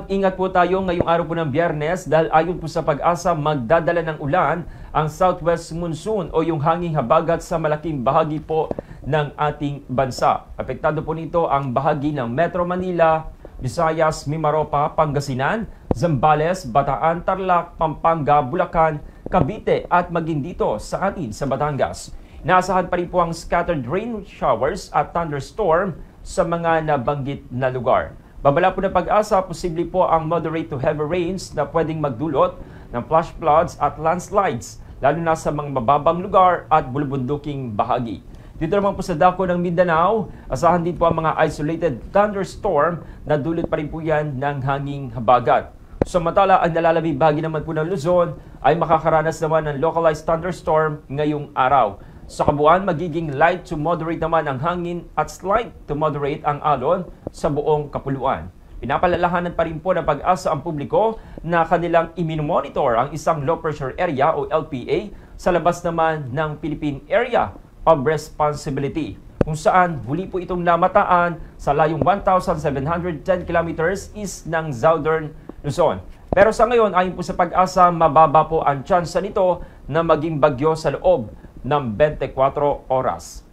Mag-ingat po tayo ngayong araw po ng Biyernes dahil ayon po sa Pag-asa, magdadala ng ulan ang southwest monsoon o yung hanging habagat sa malaking bahagi po ng ating bansa. Apektado po nito ang bahagi ng Metro Manila, Visayas, Mimaropa, Pangasinan, Zambales, Bataan, Tarlac, Pampanga, Bulacan, Cavite at maging dito sa atin sa Batangas. Inaasahan pa rin po ang scattered rain showers at thunderstorm sa mga nabanggit na lugar. Babala po ng Pag-asa, posible po ang moderate to heavy rains na pwedeng magdulot ng flash floods at landslides, lalo na sa mga mababang lugar at bulubunduking bahagi. Dito naman po sa dako ng Mindanao, asahan din po ang mga isolated thunderstorm na dulot pa rin po yan ng hanging habagat. Samantala, ang nalalabing bahagi naman po ng Luzon ay makakaranas naman ng localized thunderstorm ngayong araw. Sa kabuuan, magiging light to moderate naman ang hangin at slight to moderate ang alon sa buong kapuluan. Pinapalalahanan pa rin po ng Pag-asa ang publiko na kanilang i-monitor ang isang low pressure area o LPA sa labas naman ng Philippine Area of Responsibility, kung saan huli po itong namataan sa layong 1,710 kilometers east ng Southern Luzon. Pero sa ngayon, ayon po sa Pag-asa, mababa po ang tsansa nito na maging bagyo sa loob ng 24 oras.